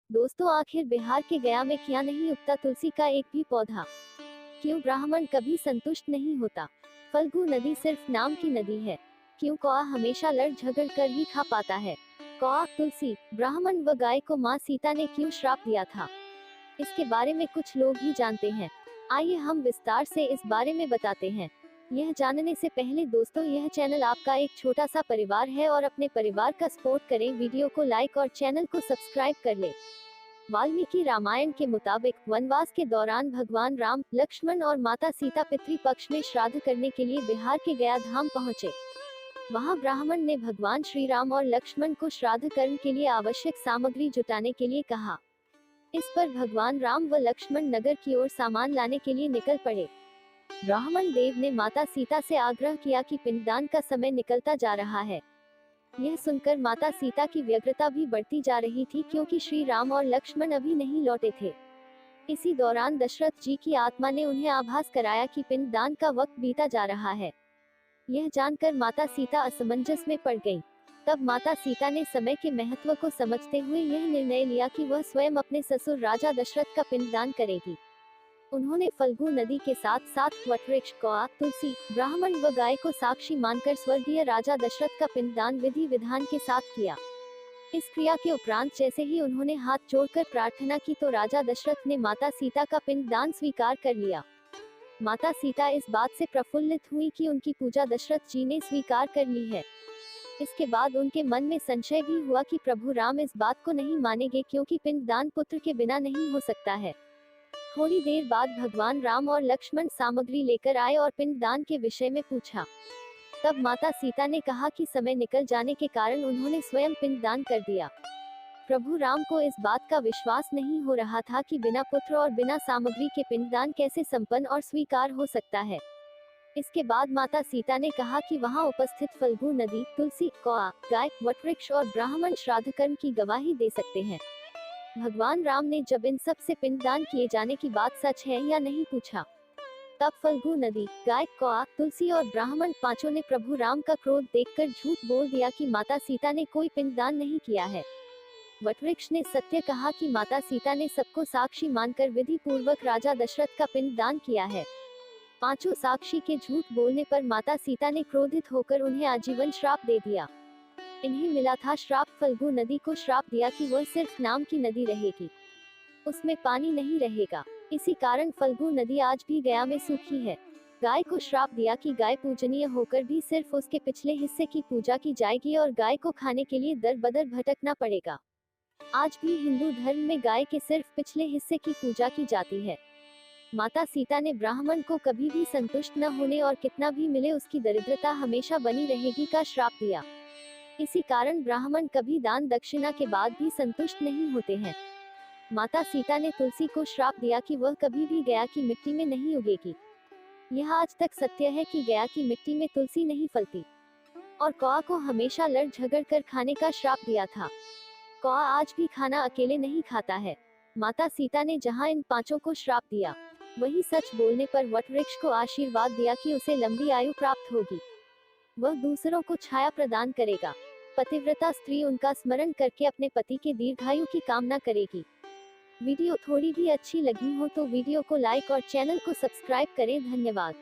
दोस्तों, आखिर बिहार के गया में क्या नहीं उगता तुलसी का एक भी पौधा? क्यों ब्राह्मण कभी संतुष्ट नहीं होता? फल्गु नदी सिर्फ नाम की नदी है। क्यों कौआ हमेशा लड़ झगड़ कर ही खा पाता है? कौआ, तुलसी, ब्राह्मण व गाय को माँ सीता ने क्यों श्राप दिया था? इसके बारे में कुछ लोग ही जानते हैं। आइए हम विस्तार से इस बारे में बताते हैं। यह जानने से पहले दोस्तों, यह चैनल आपका एक छोटा सा परिवार है और अपने परिवार का सपोर्ट करें। वीडियो को लाइक और चैनल को सब्सक्राइब कर ले। वाल्मीकि रामायण के मुताबिक वनवास के दौरान भगवान राम, लक्ष्मण और माता सीता पितृपक्ष में श्राद्ध करने के लिए बिहार के गया धाम पहुंचे। वहां ब्राह्मण ने भगवान श्री राम और लक्ष्मण को श्राद्ध कर्म के लिए आवश्यक सामग्री जुटाने के लिए कहा। इस पर भगवान राम व लक्ष्मण नगर की ओर सामान लाने के लिए निकल पड़े। ब्राह्मण देव ने माता सीता से आग्रह किया कि पिंडदान का समय निकलता जा रहा है। यह सुनकर माता सीता की व्यग्रता भी बढ़ती जा रही थी, क्योंकि श्री राम और लक्ष्मण अभी नहीं लौटे थे। इसी दौरान दशरथ जी की आत्मा ने उन्हें आभास कराया कि पिंडदान का वक्त बीता जा रहा है। यह जानकर माता सीता असमंजस में पड़ गईं। तब माता सीता ने समय के महत्व को समझते हुए यह निर्णय लिया कि वह स्वयं अपने ससुर राजा दशरथ का पिंडदान करेगी। उन्होंने फल्गु नदी के साथ साथ वटवृक्ष, कौआ, तुलसी, ब्राह्मण व गाय को साक्षी मानकर स्वर्गीय राजा दशरथ का पिंडदान विधि विधान के साथ किया। इस क्रिया के उपरांत जैसे ही उन्होंने हाथ जोड़कर प्रार्थना की तो राजा दशरथ ने माता सीता का पिंडदान स्वीकार कर लिया। माता सीता इस बात से प्रफुल्लित हुई कि उनकी पूजा दशरथ जी ने स्वीकार कर ली है। इसके बाद उनके मन में संशय भी हुआ कि प्रभु राम इस बात को नहीं मानेंगे, क्योंकि पिंडदान पुत्र के बिना नहीं हो सकता है। थोड़ी देर बाद भगवान राम और लक्ष्मण सामग्री लेकर आए और पिंडदान के विषय में पूछा। तब माता सीता ने कहा कि समय निकल जाने के कारण उन्होंने स्वयं पिंडदान कर दिया। प्रभु राम को इस बात का विश्वास नहीं हो रहा था कि बिना पुत्र और बिना सामग्री के पिंडदान कैसे संपन्न और स्वीकार हो सकता है। इसके बाद माता सीता ने कहा कि वहां उपस्थित फल्गु नदी, तुलसी, कौआ, गाय, वटवृक्ष और ब्राह्मण श्राद्ध कर्म की गवाही दे सकते हैं। भगवान राम ने जब इन सब से पिंडदान किए जाने की बात सच है या नहीं पूछा, तब फल्गु नदी, गाय, कौआ, तुलसी और ब्राह्मण पांचों ने प्रभु राम का क्रोध देखकर झूठ बोल दिया कि माता सीता ने कोई पिंडदान नहीं किया है। वटवृक्ष ने सत्य कहा कि माता सीता ने सबको साक्षी मानकर विधि पूर्वक राजा दशरथ का पिंडदान किया है। पांचों साक्षी के झूठ बोलने पर माता सीता ने क्रोधित होकर उन्हें आजीवन श्राप दे दिया। इन्हें मिला था श्राप। फल्गु नदी को श्राप दिया कि वह सिर्फ नाम की नदी रहेगी, उसमें पानी नहीं रहेगा। इसी कारण फल्गु नदी आज भी गया में सूखी है। गाय को श्राप दिया कि गाय पूजनीय होकर भी सिर्फ उसके पिछले हिस्से की पूजा की जाएगी और गाय को खाने के लिए दर बदर भटकना पड़ेगा। आज भी हिंदू धर्म में गाय के सिर्फ पिछले हिस्से की पूजा की जाती है। माता सीता ने ब्राह्मण को कभी भी संतुष्ट न होने और कितना भी मिले उसकी दरिद्रता हमेशा बनी रहेगी का श्राप दिया। इसी कारण ब्राह्मण कभी दान दक्षिणा के बाद भी संतुष्ट नहीं होते हैं। माता सीता ने तुलसी को श्राप दिया कि वह कभी भी गया की मिट्टी में नहीं उगेगी। यह आज तक सत्य है कि गया की मिट्टी में तुलसी नहीं फलती। और कौआ को हमेशा लड़ झगड़ कर खाने का श्राप दिया था। कौआ आज भी खाना अकेले नहीं खाता है। माता सीता ने जहां इन पांचों को श्राप दिया, वही सच बोलने पर वटवृक्ष को आशीर्वाद दिया कि उसे लंबी आयु प्राप्त होगी। वह दूसरों को छाया प्रदान करेगा। पतिव्रता स्त्री उनका स्मरण करके अपने पति के दीर्घायु की कामना करेगी। वीडियो थोड़ी भी अच्छी लगी हो तो वीडियो को लाइक और चैनल को सब्सक्राइब करें। धन्यवाद।